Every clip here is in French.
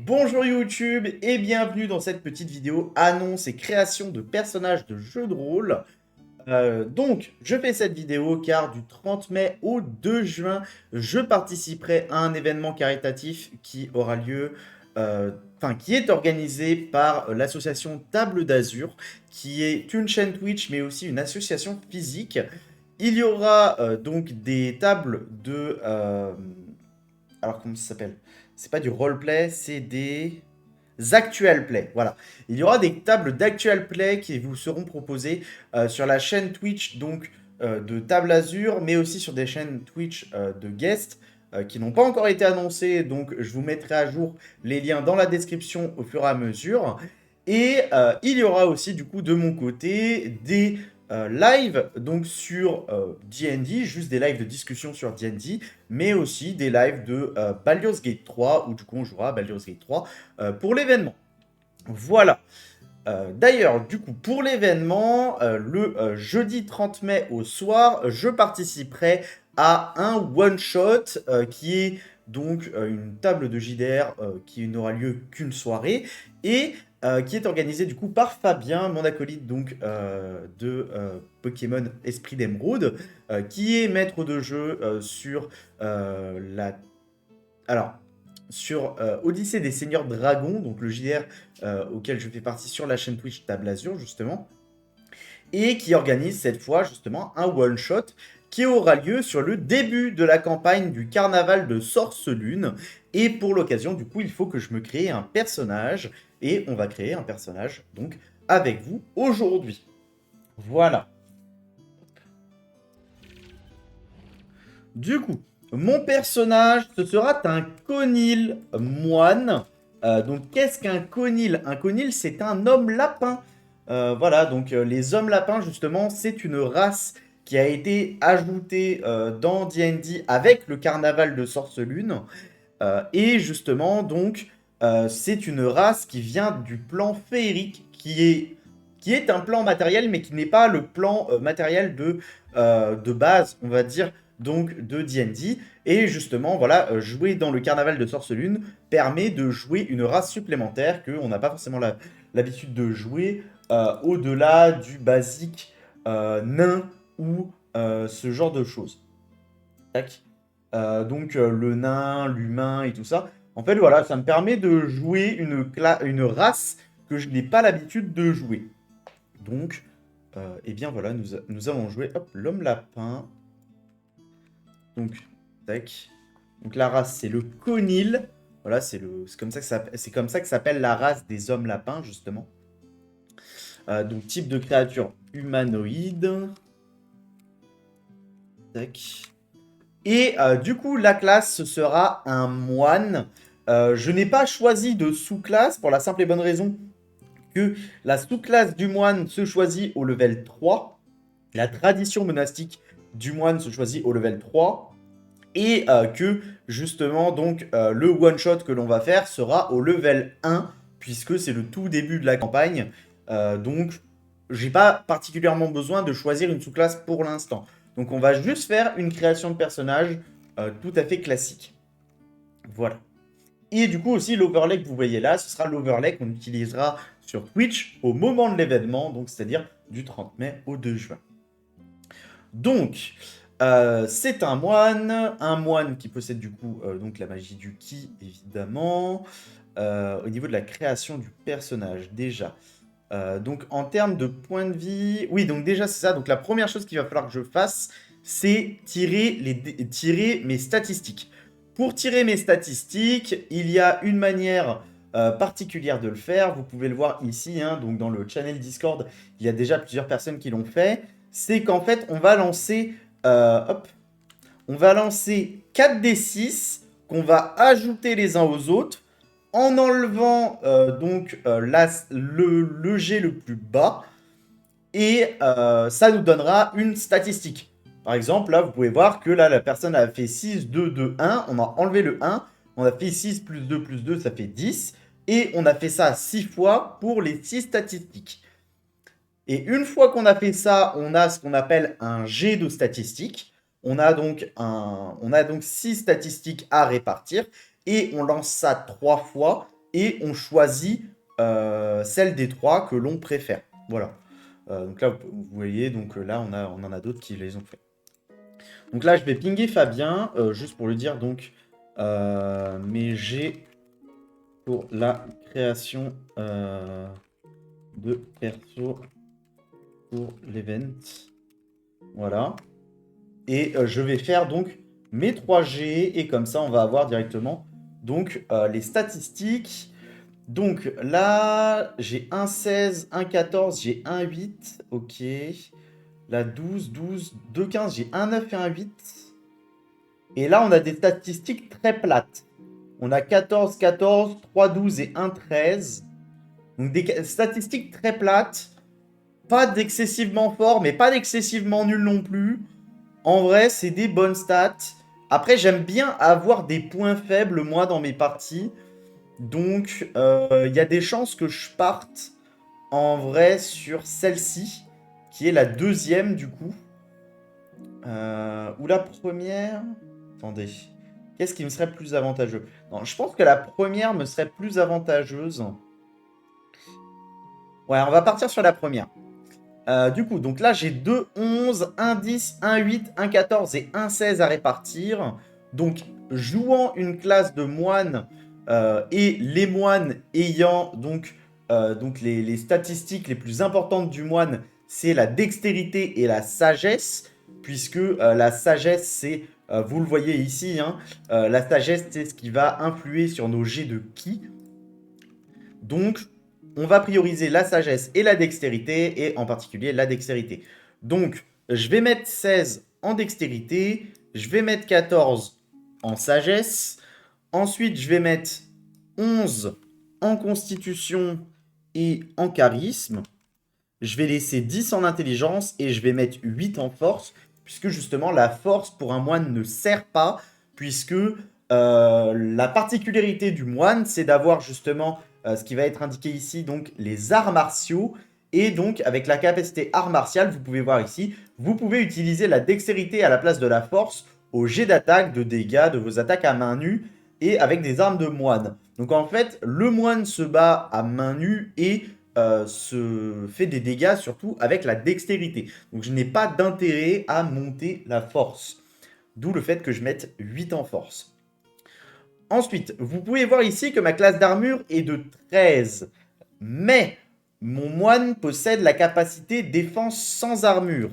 Bonjour YouTube et bienvenue dans cette petite vidéo annonce et création de personnages de jeux de rôle. Donc, je fais cette vidéo car du 30 mai au 2 juin, je participerai à un événement caritatif qui aura lieu, qui est organisé par l'association Table d'Azur, qui est une chaîne Twitch mais aussi une association physique. Il y aura donc des tables de... alors comment ça s'appelle? C'est pas du roleplay, c'est des actual play. Voilà. Il y aura des tables d'actual play qui vous seront proposées sur la chaîne Twitch donc de Table Azur, mais aussi sur des chaînes Twitch de guest qui n'ont pas encore été annoncées. Donc je vous mettrai à jour les liens dans la description au fur et à mesure. Et il y aura aussi du coup de mon côté des lives donc sur D&D, juste des lives de discussion sur D&D, mais aussi des lives de Baldur's Gate 3 où du coup on jouera à Baldur's Gate 3 pour l'événement. Voilà. D'ailleurs, du coup, pour l'événement, le jeudi 30 mai au soir, je participerai à un one-shot qui est donc une table de JDR qui n'aura lieu qu'une soirée et qui est organisé du coup par Fabien, mon acolyte donc de Pokémon Esprit d'Émeraude, qui est maître de jeu sur la... Alors, sur Odyssée des Seigneurs Dragons, donc le JDR auquel je fais partie sur la chaîne Twitch Table Azur, justement, et qui organise cette fois, justement, un one-shot qui aura lieu sur le début de la campagne du carnaval de Sorcelune. Et pour l'occasion, du coup, il faut que je me crée un personnage, et on va créer un personnage, donc, avec vous aujourd'hui. Voilà. Du coup, mon personnage, ce sera un conil moine. Donc, qu'est-ce qu'un conil? Un conil, c'est un homme lapin. Voilà, donc les hommes lapins, justement, c'est une race qui a été ajoutée dans D&D avec le carnaval de Sorcelune. Et justement, donc, c'est une race qui vient du plan féerique, qui est un plan matériel, mais qui n'est pas le plan matériel de base, on va dire, donc de D&D. Et justement, voilà, jouer dans le carnaval de Sorcelune permet de jouer une race supplémentaire qu'on n'a pas forcément l'habitude de jouer au-delà du basique nain ou ce genre de choses. Tac. Donc le nain, l'humain et tout ça. En fait, voilà, ça me permet de jouer une race que je n'ai pas l'habitude de jouer. Donc, eh bien voilà, nous allons jouer l'homme lapin. Donc, tac. Donc la race, c'est le conil. Voilà, c'est comme ça que s'appelle la race des hommes lapins, justement. Donc, type de créature humanoïde. Tac. Et du coup, la classe, ce sera un moine. Je n'ai pas choisi de sous-classe pour la simple et bonne raison que la sous-classe du moine se choisit au level 3. La tradition monastique du moine se choisit au level 3. Et que, justement, donc, le one-shot que l'on va faire sera au level 1, puisque c'est le tout début de la campagne. Donc, j'ai pas particulièrement besoin de choisir une sous-classe pour l'instant. Donc, on va juste faire une création de personnage tout à fait classique. Voilà. Et du coup, aussi, l'overlay que vous voyez là, ce sera l'overlay qu'on utilisera sur Twitch au moment de l'événement, donc c'est-à-dire du 30 mai au 2 juin. Donc, c'est un moine qui possède du coup donc la magie du ki, évidemment. Au niveau de la création du personnage, déjà. Donc, en termes de points de vie... Oui, donc déjà, c'est ça. Donc, la première chose qu'il va falloir que je fasse, c'est tirer mes statistiques. Pour tirer mes statistiques, il y a une manière particulière de le faire. Vous pouvez le voir ici, hein, donc dans le channel Discord, il y a déjà plusieurs personnes qui l'ont fait. C'est qu'en fait, on va lancer 4d6 qu'on va ajouter les uns aux autres en enlevant le jet le plus bas et ça nous donnera une statistique. Par exemple, là, vous pouvez voir que là, la personne a fait 6, 2, 2, 1. On a enlevé le 1. On a fait 6 plus 2, ça fait 10. Et on a fait ça 6 fois pour les 6 statistiques. Et une fois qu'on a fait ça, on a ce qu'on appelle un jet de statistiques. On a donc 6 statistiques à répartir et on lance ça 3 fois et on choisit celle des 3 que l'on préfère. Voilà. Donc là, vous voyez, donc là, on en a d'autres qui les ont fait. Donc là, je vais pinguer Fabien, juste pour lui dire, donc, mais j'ai pour la création de perso pour l'event. Voilà. Et je vais faire donc mes 3G, et comme ça, on va avoir directement donc les statistiques. Donc là, j'ai un 16, un 14, j'ai un 8. Ok. Là, 12, 12, 2, 15, j'ai un 9 et un 8. Et là, on a des statistiques très plates. On a 14, 14, 3, 12 et 1, 13. Donc des statistiques très plates. Pas d'excessivement fort, mais pas d'excessivement nul non plus. En vrai, c'est des bonnes stats. Après, j'aime bien avoir des points faibles, moi, dans mes parties. Donc, il y a des chances que je parte en vrai sur celle-ci, qui est la deuxième, du coup. Ou la première. Attendez. Qu'est-ce qui me serait plus avantageux? Non, je pense que la première me serait plus avantageuse. Ouais, on va partir sur la première. Du coup, donc là, j'ai 2 11, 1 10, 1 8, 1 14 et 1 16 à répartir. Donc, jouant une classe de moine et les moines ayant donc les statistiques les plus importantes du moine, c'est la dextérité et la sagesse, puisque la sagesse, c'est, vous le voyez ici, hein, la sagesse, c'est ce qui va influer sur nos jets de ki. Donc, on va prioriser la sagesse et la dextérité, et en particulier la dextérité. Donc, je vais mettre 16 en dextérité, je vais mettre 14 en sagesse, ensuite je vais mettre 11 en constitution et en charisme, je vais laisser 10 en intelligence et je vais mettre 8 en force, puisque justement la force pour un moine ne sert pas, puisque la particularité du moine, c'est d'avoir justement ce qui va être indiqué ici, donc les arts martiaux. Et donc, avec la capacité art martial, vous pouvez voir ici, vous pouvez utiliser la dextérité à la place de la force au jet d'attaque, de dégâts, de vos attaques à main nue, et avec des armes de moine. Donc en fait, le moine se bat à main nue et se fait des dégâts surtout avec la dextérité. Donc je n'ai pas d'intérêt à monter la force. D'où le fait que je mette 8 en force. Ensuite, vous pouvez voir ici que ma classe d'armure est de 13. Mais mon moine possède la capacité défense sans armure,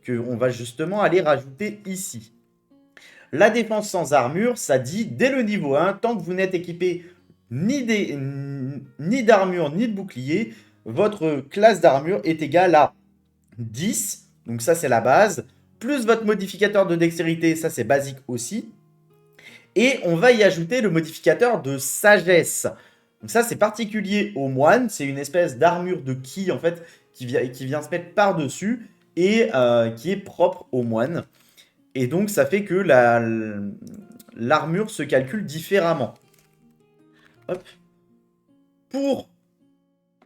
que on va justement aller rajouter ici. La défense sans armure, ça dit dès le niveau 1, tant que vous n'êtes équipé ni d'armure ni de bouclier, votre classe d'armure est égale à 10. Donc ça, c'est la base. Plus votre modificateur de dextérité, ça c'est basique aussi. Et on va y ajouter le modificateur de sagesse. Donc ça, c'est particulier aux moines. C'est une espèce d'armure de ki, en fait, qui vient se mettre par-dessus et qui est propre aux moines. Et donc, ça fait que l'armure se calcule différemment. Hop. Pour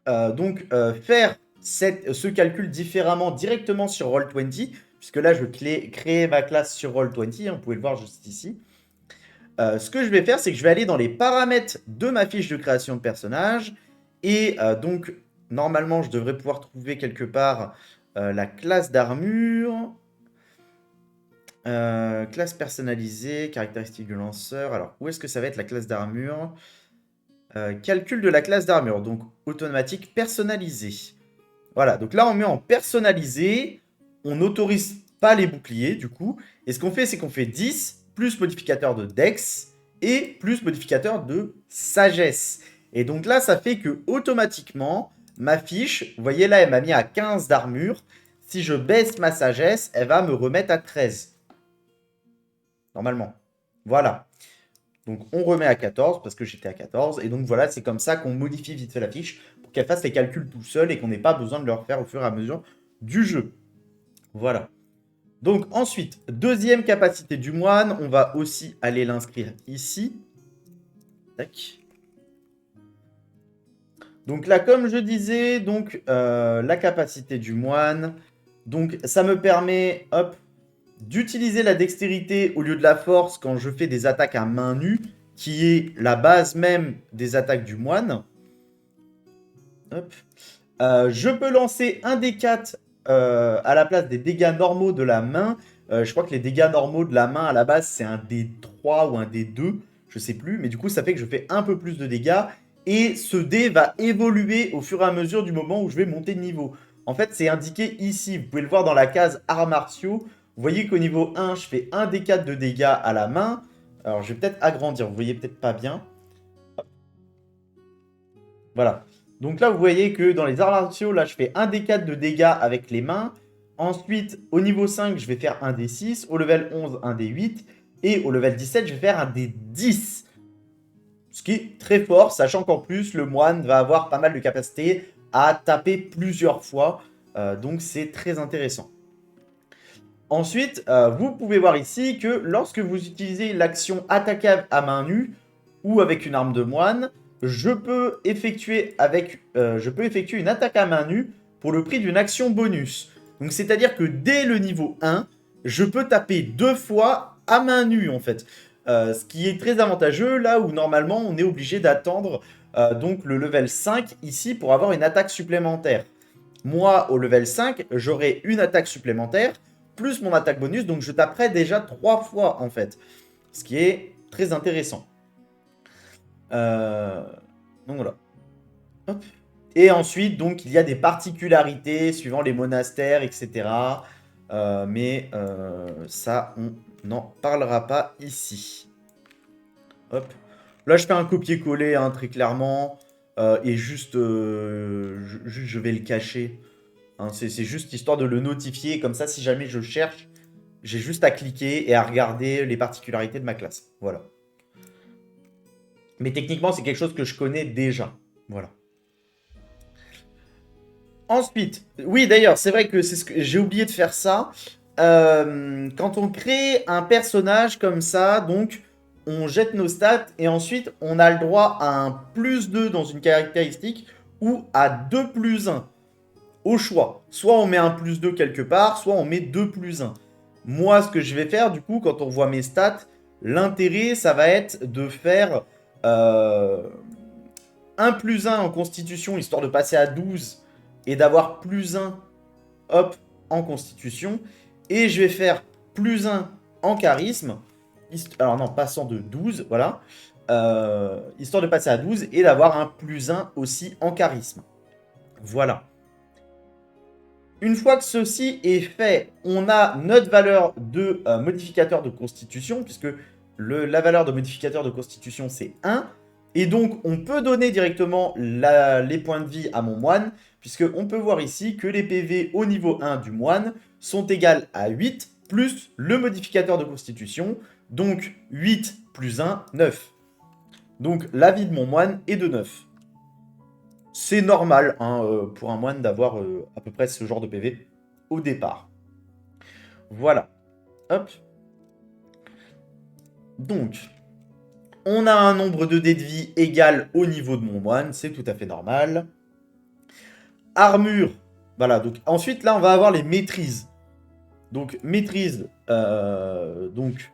faire ce calcul différemment directement sur Roll20, puisque là, je créer ma classe sur Roll20, hein, vous pouvez le voir juste ici. Ce que je vais faire, c'est que je vais aller dans les paramètres de ma fiche de création de personnage. Et donc, normalement, je devrais pouvoir trouver quelque part la classe d'armure. Classe personnalisée, caractéristiques du lanceur. Alors, où est-ce que ça va être la classe d'armure? Calcul de la classe d'armure, donc automatique personnalisé. Voilà, donc là on met en personnalisé, on n'autorise pas les boucliers du coup, et ce qu'on fait c'est qu'on fait 10 plus modificateur de Dex et plus modificateur de sagesse. Et donc là ça fait que automatiquement ma fiche, vous voyez là elle m'a mis à 15 d'armure, si je baisse ma sagesse, elle va me remettre à 13. Normalement. Voilà. Donc on remet à 14 parce que j'étais à 14. Et donc voilà, c'est comme ça qu'on modifie vite fait la fiche pour qu'elle fasse les calculs tout seul et qu'on n'ait pas besoin de le refaire au fur et à mesure du jeu. Voilà. Donc ensuite, deuxième capacité du moine, on va aussi aller l'inscrire ici. Tac. Donc là, comme je disais, donc la capacité du moine. Donc ça me permet, hop, d'utiliser la dextérité au lieu de la force quand je fais des attaques à main nue, qui est la base même des attaques du moine. Hop. Je peux lancer un D4 à la place des dégâts normaux de la main. Je crois que les dégâts normaux de la main à la base, c'est un D3 ou un D2, je sais plus. Mais du coup, ça fait que je fais un peu plus de dégâts. Et ce dé va évoluer au fur et à mesure du moment où je vais monter de niveau. En fait, c'est indiqué ici. Vous pouvez le voir dans la case arts martiaux. Vous voyez qu'au niveau 1, je fais un D4 de dégâts à la main. Alors, je vais peut-être agrandir. Vous voyez peut-être pas bien. Voilà. Donc là, vous voyez que dans les arts martiaux, là, je fais un D4 de dégâts avec les mains. Ensuite, au niveau 5, je vais faire un D6. Au level 11, un D8. Et au level 17, je vais faire un D10. Ce qui est très fort, sachant qu'en plus, le moine va avoir pas mal de capacité à taper plusieurs fois. Donc, c'est très intéressant. Ensuite, vous pouvez voir ici que lorsque vous utilisez l'action attaquer à main nue ou avec une arme de moine, je peux effectuer une attaque à main nue pour le prix d'une action bonus. Donc, c'est-à-dire que dès le niveau 1, je peux taper 2 fois à main nue, en fait. Ce qui est très avantageux, là où normalement, on est obligé d'attendre donc le level 5 ici pour avoir une attaque supplémentaire. Moi, au level 5, j'aurai une attaque supplémentaire, plus mon attaque bonus, donc je taperai déjà 3 fois, en fait. Ce qui est très intéressant. Donc voilà. Hop. Et ensuite, donc, il y a des particularités suivant les monastères, etc. Mais ça, on n'en parlera pas ici. Hop. Là, je fais un copier-coller, hein, très clairement. Et juste, je vais le cacher. Hein, c'est juste histoire de le notifier. Comme ça, si jamais je cherche, j'ai juste à cliquer et à regarder les particularités de ma classe. Voilà. Mais techniquement, c'est quelque chose que je connais déjà. Voilà. Ensuite, oui d'ailleurs, c'est vrai que c'est ce que j'ai oublié de faire ça. Quand on crée un personnage comme ça, donc on jette nos stats et ensuite on a le droit à un plus 2 dans une caractéristique ou à 2 plus 1 au choix. Soit on met un plus 2 quelque part, soit on met 2 plus 1. Moi, ce que je vais faire, du coup, quand on voit mes stats, l'intérêt, ça va être de faire 1 plus 1 en constitution, histoire de passer à 12 et d'avoir plus 1, hop, en constitution. Et je vais faire plus 1 en charisme. Alors non, passant de 12, voilà. Histoire de passer à 12 et d'avoir un plus 1 aussi en charisme. Voilà. Une fois que ceci est fait, on a notre valeur de modificateur de constitution, puisque la valeur de modificateur de constitution, c'est 1. Et donc, on peut donner directement les points de vie à mon moine, puisqu'on peut voir ici que les PV au niveau 1 du moine sont égales à 8, plus le modificateur de constitution. Donc, 8 plus 1, 9. Donc, la vie de mon moine est de 9. C'est normal hein, pour un moine d'avoir à peu près ce genre de PV au départ. Voilà. Hop. Donc, on a un nombre de dés de vie égal au niveau de mon moine. C'est tout à fait normal. Armure. Voilà. Donc, ensuite, là, on va avoir les maîtrises. Donc, maîtrise. Donc,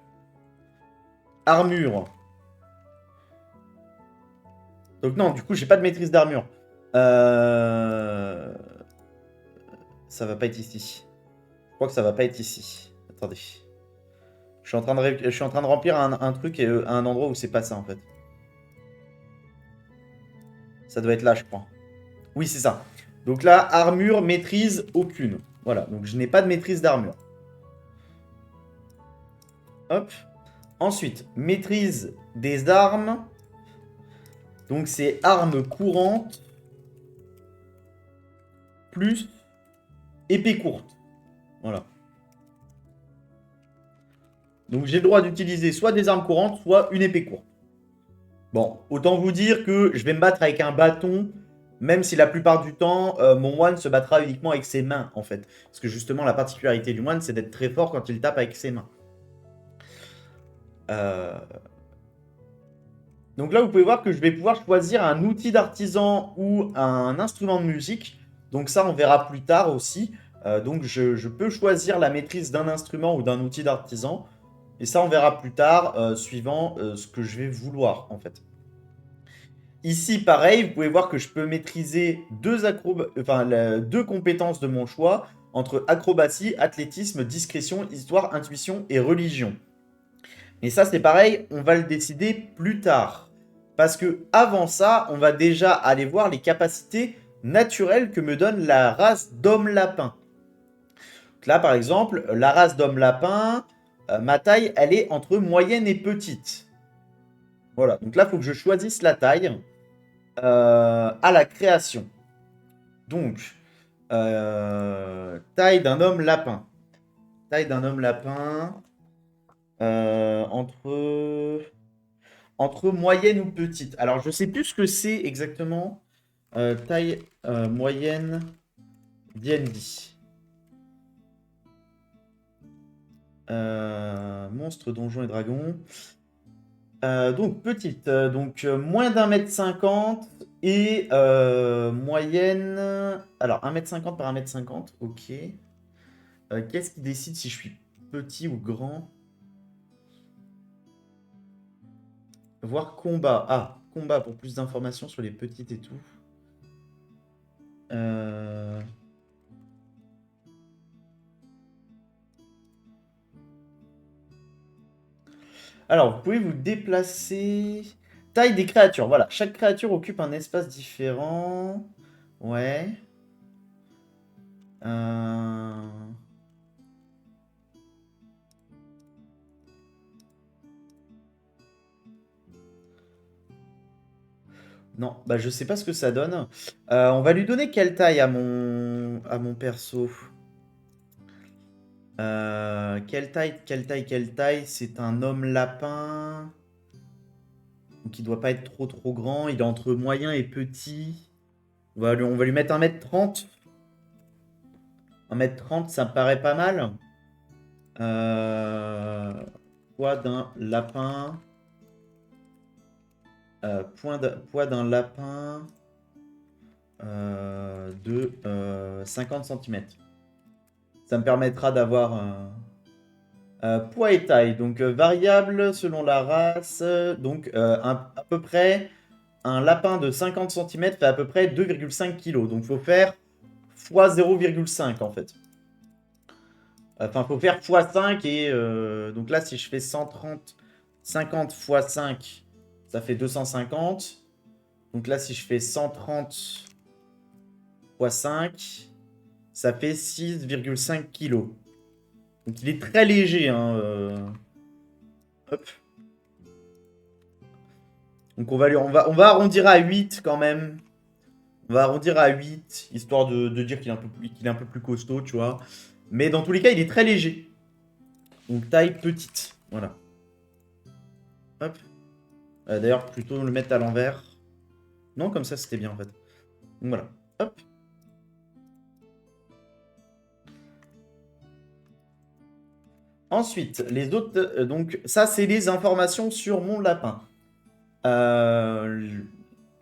armure. Donc, non, du coup, j'ai pas de maîtrise d'armure. Ça va pas être ici. Je crois que ça va pas être ici. Attendez. Je suis en train de remplir un truc à un endroit où c'est pas ça en fait. Ça doit être là, je crois. Oui, c'est ça. Donc là, armure, maîtrise, aucune. Voilà, donc je n'ai pas de maîtrise d'armure. Hop. Ensuite, maîtrise des armes. Donc c'est armes courantes plus épée courte. Voilà. Donc j'ai le droit d'utiliser soit des armes courantes, soit une épée courte. Bon, autant vous dire que je vais me battre avec un bâton, même si la plupart du temps, mon moine se battra uniquement avec ses mains, en fait. Parce que justement, la particularité du moine, c'est d'être très fort quand il tape avec ses mains. Donc là, vous pouvez voir que je vais pouvoir choisir un outil d'artisan ou un instrument de musique. Donc ça, on verra plus tard aussi. Donc je peux choisir la maîtrise d'un instrument ou d'un outil d'artisan. Et ça, on verra plus tard, suivant ce que je vais vouloir, en fait. Ici, pareil, vous pouvez voir que je peux maîtriser deux compétences de mon choix entre acrobatie, athlétisme, discrétion, histoire, intuition et religion. Et ça, c'est pareil, on va le décider plus tard. Parce que avant ça, on va déjà aller voir les capacités naturelles que me donne la race d'homme-lapin. Là, par exemple, la race d'homme-lapin, ma taille, elle est entre moyenne et petite. Voilà, donc là, il faut que je choisisse la taille à la création. Donc, taille d'un homme lapin. Taille d'un homme lapin entre moyenne ou petite. Alors, je sais plus ce que c'est exactement. Taille moyenne D&D. Monstre, donjon et dragon. Donc, petite. Donc, moins d'1,50 m et moyenne. Alors, 1,50 m par 1,50 m. Ok. Qu'est-ce qui décide si je suis petit ou grand? Voir combat. Ah, combat pour plus d'informations sur les petites et tout. Euh, Alors, vous pouvez vous déplacer. Taille des créatures. Voilà, chaque créature occupe un espace différent. Ouais. Euh, Non, bah je sais pas ce que ça donne. On va lui donner quelle taille à mon perso? Quelle taille, quelle taille, quelle taille? C'est un homme lapin. Donc il doit pas être trop grand. Il est entre moyen et petit. On va lui mettre 1,30 m. 1,30 m, ça me paraît pas mal. Euh, Poids d'un lapin. Poids d'un lapin de 50 cm. Ça me permettra d'avoir poids et taille. Donc variable selon la race. Donc à peu près un lapin de 50 cm fait à peu près 2,5 kg. Donc il faut faire fois 0,5 en fait. Enfin, il faut faire x5 et donc là, si je fais 130, 50 fois 5, ça fait 250. Donc là, si je fais 130 fois 5, ça fait 6,5 kg. Donc il est très léger. Hein, Hop. Donc on va arrondir à 8 quand même. On va arrondir à 8, histoire de dire qu'il est un peu plus costaud, tu vois. Mais dans tous les cas, il est très léger. Donc taille petite. Voilà. Hop. D'ailleurs, plutôt le mettre à l'envers. Non, comme ça, c'était bien en fait. Donc voilà. Hop. Ensuite, les autres. Donc, ça, c'est les informations sur mon lapin.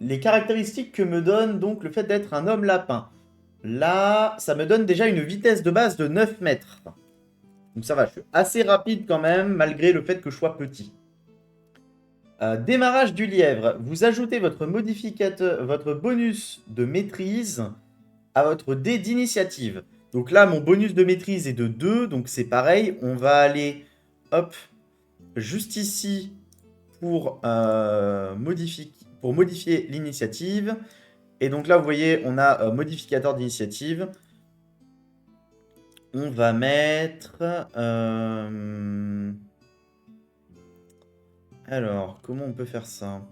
Les caractéristiques que me donne donc le fait d'être un homme lapin. Là, ça me donne déjà une vitesse de base de 9 mètres. Donc ça va, je suis assez rapide quand même, malgré le fait que je sois petit. Démarrage du lièvre. Vous ajoutez votre modificateur, votre bonus de maîtrise à votre dé d'initiative. Donc là, mon bonus de maîtrise est de 2, donc c'est pareil. On va aller, hop, juste ici pour, pour modifier l'initiative. Et donc là, vous voyez, on a modificateur d'initiative. On va mettre... Alors, comment on peut faire ça?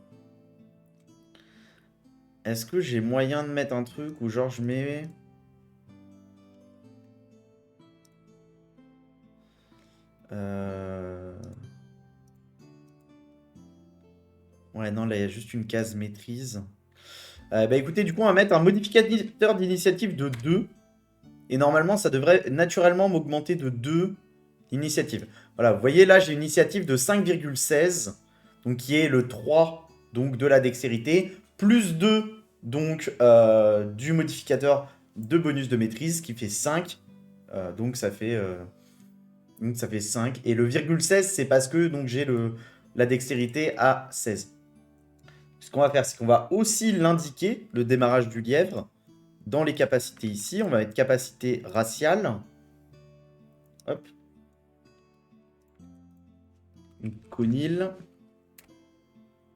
Est-ce que j'ai moyen de mettre un truc où genre je mets... Ouais, non, là, il y a juste une case maîtrise. Bah écoutez, du coup, on va mettre un modificateur d'initiative de 2. Et normalement, ça devrait naturellement m'augmenter de 2 initiatives. Voilà, vous voyez, là, j'ai une initiative de 5,16. Donc, qui est le 3 donc, de la dextérité. Plus 2 donc, du modificateur de bonus de maîtrise, qui fait 5. Donc, ça fait... Donc ça fait 5. Et le virgule 16, c'est parce que donc j'ai la dextérité à 16. Ce qu'on va faire, c'est qu'on va aussi l'indiquer, le démarrage du lièvre, dans les capacités ici. On va mettre capacité raciale. Hop. Conil.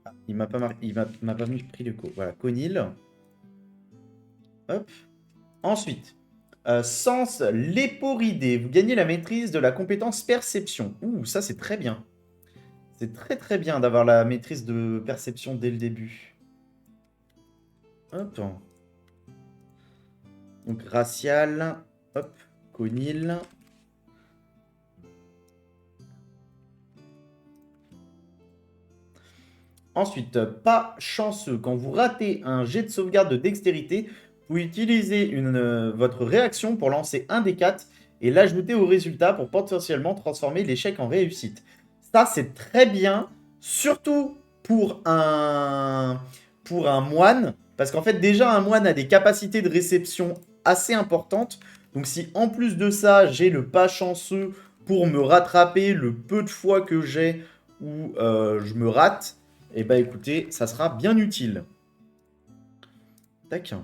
Ah, il m'a pas, m'a pas pris le co. Voilà, Conil. Hop. Ensuite, sens léporidé. Vous gagnez la maîtrise de la compétence perception. Ouh, ça c'est très bien. C'est très très bien d'avoir la maîtrise de perception dès le début. Hop. Donc racial. Hop. Conil. Ensuite, pas chanceux. Quand vous ratez un jet de sauvegarde de dextérité, vous utilisez votre réaction pour lancer un des 4 et l'ajouter au résultat pour potentiellement transformer l'échec en réussite. Ça, c'est très bien, surtout pour un moine, parce qu'en fait, déjà, un moine a des capacités de réception assez importantes. Donc, si en plus de ça, j'ai le pas chanceux pour me rattraper le peu de fois que j'ai où je me rate, eh bah écoutez, ça sera bien utile. Tac.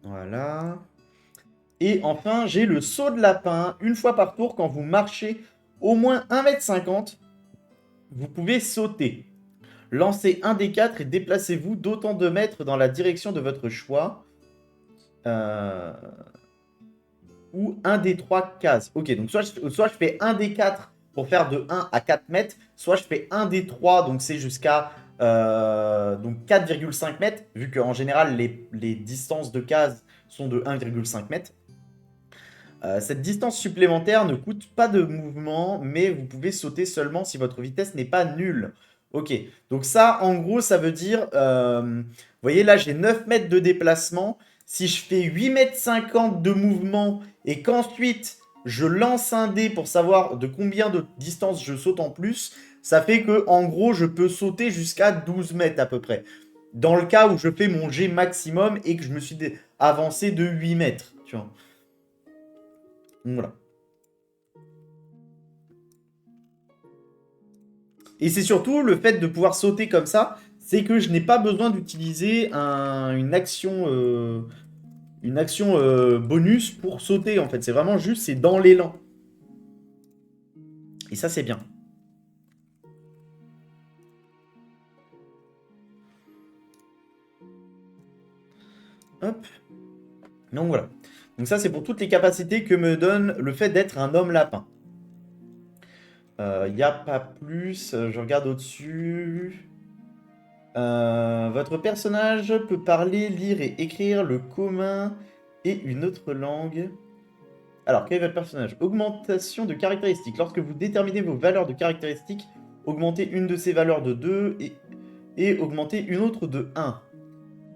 Voilà. Et enfin, j'ai le saut de lapin. Une fois par tour, quand vous marchez au moins 1,50 m, vous pouvez sauter. Lancez un des 4 et déplacez-vous d'autant de mètres dans la direction de votre choix. Ou un des 3 cases. Ok, donc soit je fais un des 4 pour faire de 1 à 4 mètres, soit je fais un des 3, donc c'est jusqu'à 4,5 mètres, vu qu'en général, les distances de cases sont de 1,5 mètres. Cette distance supplémentaire ne coûte pas de mouvement, mais vous pouvez sauter seulement si votre vitesse n'est pas nulle. Ok, donc ça, en gros, ça veut dire, vous voyez là, j'ai 9 mètres de déplacement. Si je fais 8,50 m de mouvement et qu'ensuite je lance un dé pour savoir de combien de distance je saute en plus, ça fait que, en gros, je peux sauter jusqu'à 12 mètres à peu près. Dans le cas où je fais mon jet maximum et que je me suis avancé de 8 mètres, tu vois. Donc, voilà. Et c'est surtout le fait de pouvoir sauter comme ça, c'est que je n'ai pas besoin d'utiliser une action bonus pour sauter en fait. C'est vraiment juste, c'est dans l'élan. Et ça, c'est bien. Hop. Donc voilà. Donc ça, c'est pour toutes les capacités que me donne le fait d'être un homme lapin. Il n'y a pas plus. Je regarde au-dessus. Votre personnage peut parler, lire et écrire le commun et une autre langue. Alors, quel est votre personnage? Augmentation de caractéristiques. Lorsque vous déterminez vos valeurs de caractéristiques, augmentez une de ces valeurs de 2 et augmentez une autre de 1.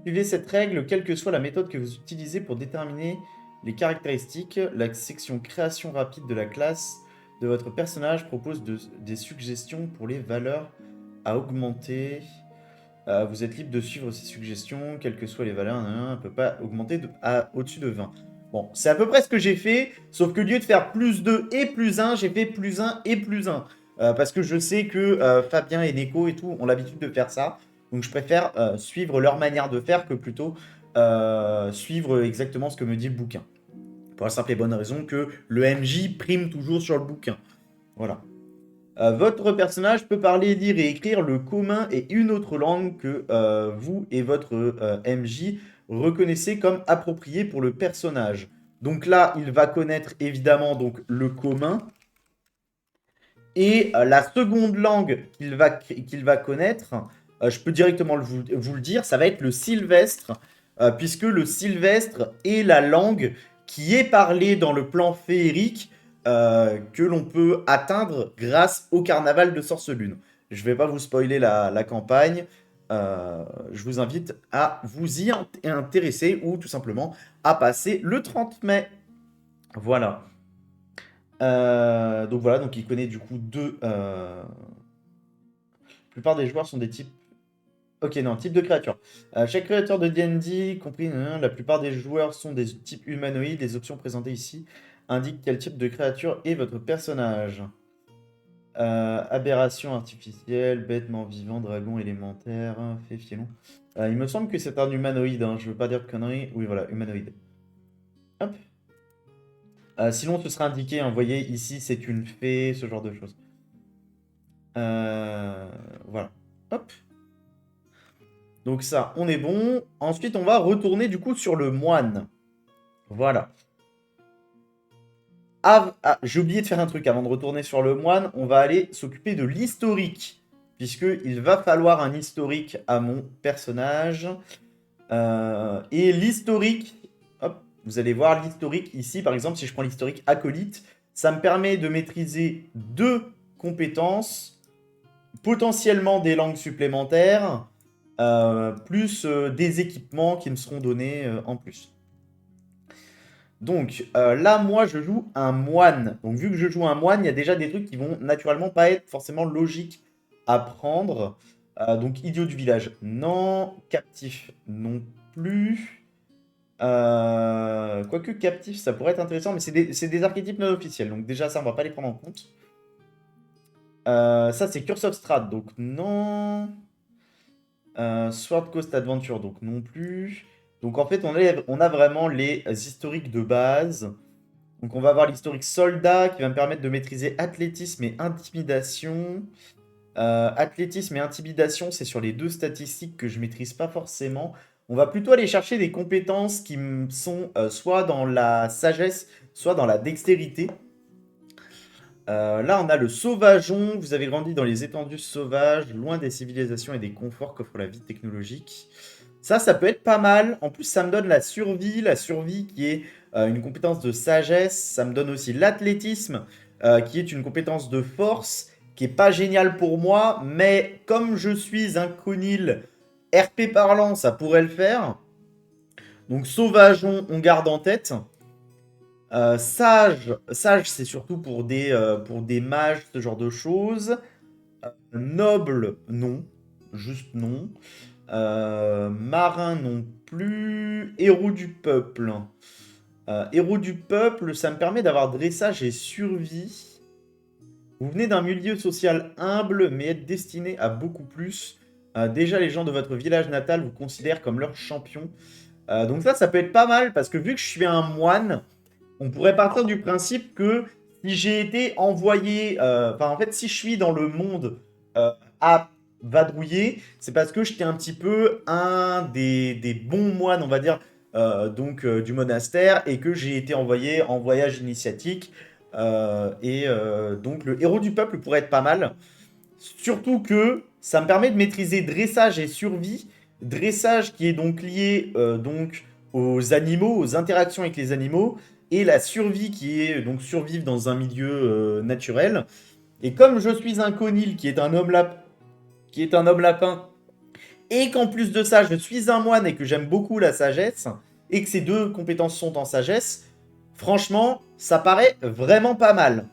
Suivez cette règle, quelle que soit la méthode que vous utilisez pour déterminer les caractéristiques. La section création rapide de la classe de votre personnage propose des suggestions pour les valeurs à augmenter. Vous êtes libre de suivre ces suggestions, quelles que soient les valeurs. On ne peut pas augmenter au-dessus de 20. Bon, c'est à peu près ce que j'ai fait, sauf que au lieu de faire plus 2 et plus 1, j'ai fait plus 1 et plus 1. Parce que je sais que Fabien et Neko et tout ont l'habitude de faire ça. Donc je préfère suivre leur manière de faire que plutôt suivre exactement ce que me dit le bouquin. Pour la simple et bonne raison que le MJ prime toujours sur le bouquin. Voilà. Votre personnage peut parler, lire et écrire le commun et une autre langue que vous et votre MJ reconnaissez comme appropriée pour le personnage. Donc là, il va connaître évidemment donc, le commun. Et la seconde langue qu'il va connaître, je peux directement vous le dire, ça va être le sylvestre, puisque le sylvestre est la langue qui est parlée dans le plan féerique que l'on peut atteindre grâce au carnaval de Sorcelune. Je ne vais pas vous spoiler la campagne, je vous invite à vous y intéresser ou tout simplement à passer le 30 mai. Voilà. Donc voilà, donc il connaît du coup deux. La plupart des joueurs sont des types Ok, non, type de créature. Chaque créature de D&D, compris, la plupart des joueurs sont des types humanoïdes. Les options présentées ici indiquent quel type de créature est votre personnage. Aberration artificielle, bêtement vivant, dragon élémentaire, fée, fielon. Il me semble que c'est un humanoïde, hein, je veux pas dire de conneries. Oui, voilà, humanoïde. Hop. Sinon, ce sera indiqué, hein, vous voyez, ici, c'est une fée, ce genre de choses. Voilà. Hop. Donc ça, on est bon. Ensuite, on va retourner du coup sur le moine. Voilà. J'ai oublié de faire un truc avant de retourner sur le moine. On va aller s'occuper de l'historique. Puisqu'il va falloir un historique à mon personnage. Et l'historique, hop, vous allez voir l'historique ici. Par exemple, si je prends l'historique acolyte, ça me permet de maîtriser 2 compétences, potentiellement des langues supplémentaires, plus des équipements qui me seront donnés en plus. Donc là, moi, je joue un moine. Donc vu que je joue un moine, il y a déjà des trucs qui vont naturellement pas être forcément logiques à prendre. Donc idiot du village, non. Captif, non plus. Quoique captif, ça pourrait être intéressant, mais c'est des archétypes non officiels. Donc déjà, ça, on va pas les prendre en compte. Ça, c'est Curse of Strahd, donc non. Sword Coast Adventure, donc non plus. Donc en fait, on a vraiment les historiques de base. Donc on va avoir l'historique soldat qui va me permettre de maîtriser athlétisme et intimidation. Athlétisme et intimidation, c'est sur les 2 statistiques que je maîtrise pas forcément. On va plutôt aller chercher des compétences qui sont soit dans la sagesse, soit dans la dextérité. Là, on a le sauvageon. Vous avez grandi dans les étendues sauvages, loin des civilisations et des conforts qu'offre la vie technologique. Ça peut être pas mal. En plus, ça me donne la survie qui est une compétence de sagesse. Ça me donne aussi l'athlétisme, qui est une compétence de force, qui est pas géniale pour moi, mais comme je suis un conil RP parlant, ça pourrait le faire. Donc sauvageon, on garde en tête. Sage c'est surtout pour des mages, ce genre de choses. Noble, non. Juste non. Marin non plus. Héros du peuple. Héros du peuple, ça me permet d'avoir dressage et survie. Vous venez d'un milieu social humble, mais êtes destiné à beaucoup plus. Déjà, les gens de votre village natal vous considèrent comme leur champion. Donc ça peut être pas mal, parce que vu que je suis un moine, on pourrait partir du principe que si j'ai été envoyé, enfin en fait si je suis dans le monde à vadrouiller, c'est parce que j'étais un petit peu un des bons moines, on va dire, du monastère, et que j'ai été envoyé en voyage initiatique. Donc le héros du peuple pourrait être pas mal. Surtout que ça me permet de maîtriser dressage et survie. Dressage qui est donc lié aux animaux, aux interactions avec les animaux, et la survie qui est donc survivre dans un milieu naturel. Et comme je suis un conil qui est un homme lapin, et qu'en plus de ça, je suis un moine et que j'aime beaucoup la sagesse, et que ces 2 compétences sont en sagesse, franchement, ça paraît vraiment pas mal.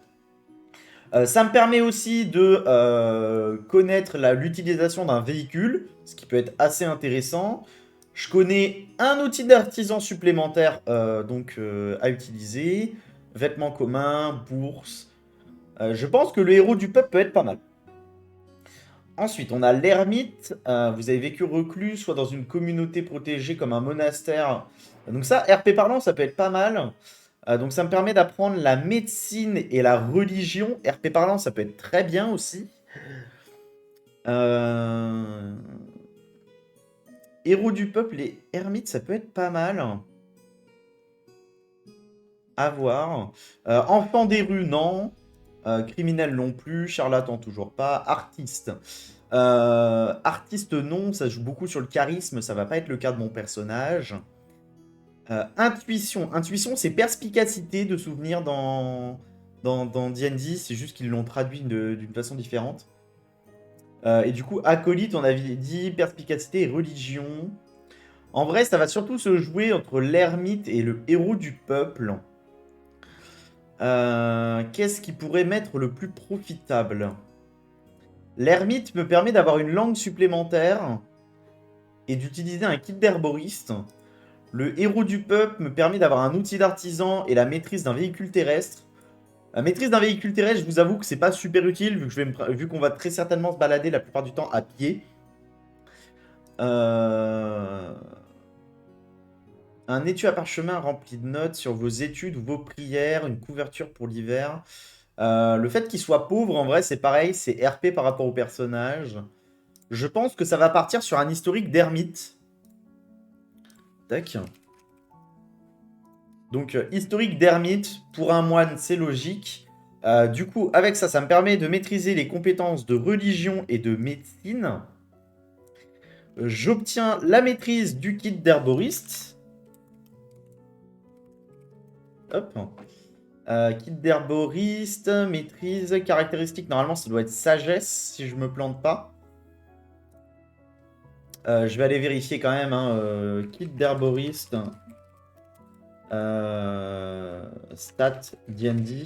Ça me permet aussi de connaître l'utilisation d'un véhicule, ce qui peut être assez intéressant. Je connais un outil d'artisan supplémentaire à utiliser. Vêtements communs, bourse. Je pense que le héros du peuple peut être pas mal. Ensuite, on a l'ermite. Vous avez vécu reclus, soit dans une communauté protégée comme un monastère. Donc ça, RP parlant, ça peut être pas mal. Donc ça me permet d'apprendre la médecine et la religion. RP parlant, ça peut être très bien aussi. Euh, Héros du peuple et ermite, ça peut être pas mal. À voir. Enfant des rues, non. Criminel non plus. Charlatan, toujours pas. Artiste. Artiste, non. Ça joue beaucoup sur le charisme. Ça va pas être le cas de mon personnage. Intuition. Intuition, c'est perspicacité de souvenir dans D&D. C'est juste qu'ils l'ont traduit d'une façon différente. Et du coup, acolyte, on avait dit perspicacité et religion. En vrai, ça va surtout se jouer entre l'ermite et le héros du peuple. Qu'est-ce qui pourrait m'être le plus profitable? L'ermite me permet d'avoir une langue supplémentaire. et d'utiliser un kit d'herboriste. Le héros du peuple me permet d'avoir un outil d'artisan et la maîtrise d'un véhicule terrestre. La maîtrise d'un véhicule terrestre, je vous avoue que c'est pas super utile vu qu'on va très certainement se balader la plupart du temps à pied. Euh, Un étui à parchemin rempli de notes sur vos études ou vos prières, une couverture pour l'hiver. Le fait qu'il soit pauvre, en vrai, c'est pareil, c'est RP par rapport au personnage. Je pense que ça va partir sur un historique d'ermite. Tac. Donc, historique d'ermite, pour un moine, c'est logique. Du coup, avec ça, ça me permet de maîtriser les compétences de religion et de médecine. J'obtiens la maîtrise du kit d'herboriste. Hop. Kit d'herboriste, maîtrise, caractéristique. Normalement, ça doit être sagesse, si je me plante pas. Je vais aller vérifier quand même. Hein, kit d'herboriste. Stat D&D.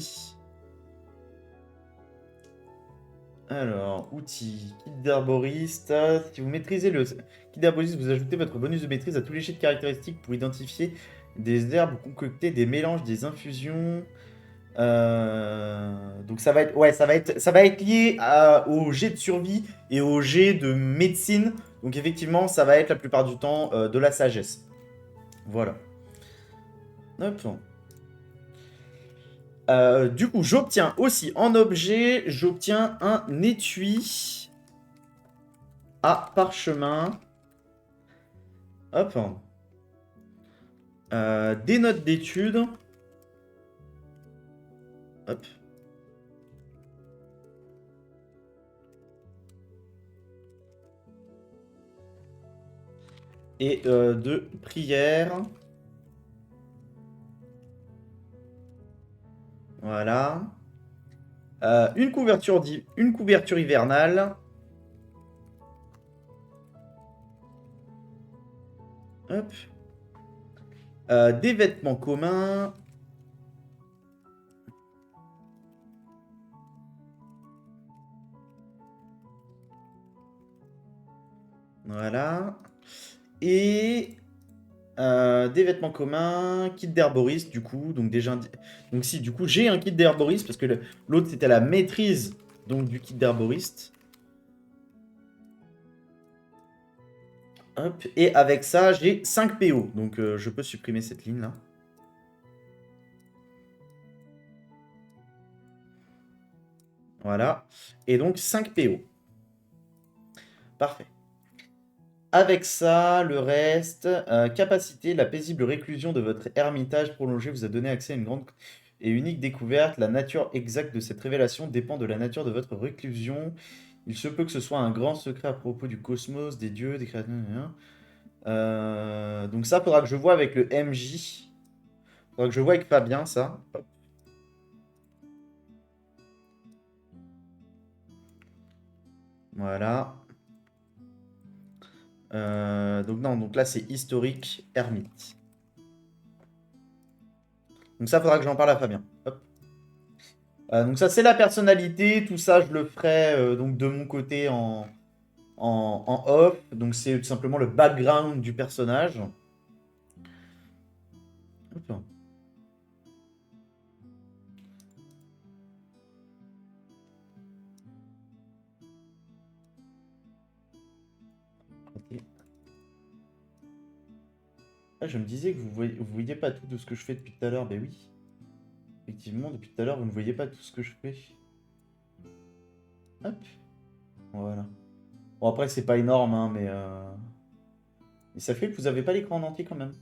Alors, outils, kit d'herboriste. Si vous maîtrisez le kit d'herboriste, vous ajoutez votre bonus de maîtrise à tous les jets de caractéristiques pour identifier des herbes concoctées, des mélanges, des infusions. Donc ça va être, ouais, ça va être lié au jet de survie et au jet de médecine. Donc effectivement, ça va être la plupart du temps de la sagesse. Voilà. Hop. Du coup, j'obtiens aussi en objet, j'obtiens un étui à parchemin. Hop. Des notes d'études. Hop. Et de prière. Voilà. Une couverture hivernale. Hop. Des vêtements communs. Voilà. Et des vêtements communs, kit d'herboriste du coup. Donc déjà, donc si du coup j'ai un kit d'herboriste parce que l'autre c'était la maîtrise donc du kit d'herboriste. Hop. Et avec ça j'ai 5 PO. Donc je peux supprimer cette ligne là. Voilà. Et donc 5 PO. Parfait. Avec ça, le reste, capacité, la paisible réclusion de votre ermitage prolongé vous a donné accès à une grande et unique découverte. La nature exacte de cette révélation dépend de la nature de votre réclusion. Il se peut que ce soit un grand secret à propos du cosmos, des dieux, des créatures. Donc ça, faudra que je vois avec le MJ. Faudra que je vois avec Fabien, ça. Hop. Voilà. Donc non, donc là c'est historique, ermite. Donc ça, faudra que j'en parle à Fabien. Hop. Donc ça c'est la personnalité, tout ça je le ferai donc de mon côté en off. Donc c'est tout simplement le background du personnage. Hop. Ok. Ah, je me disais que vous voyez pas tout de ce que je fais depuis tout à l'heure. Ben oui, effectivement, depuis tout à l'heure, vous ne voyez pas tout ce que je fais. Hop, voilà. Bon, après, c'est pas énorme, hein, mais ça fait que vous avez pas l'écran en entier quand même.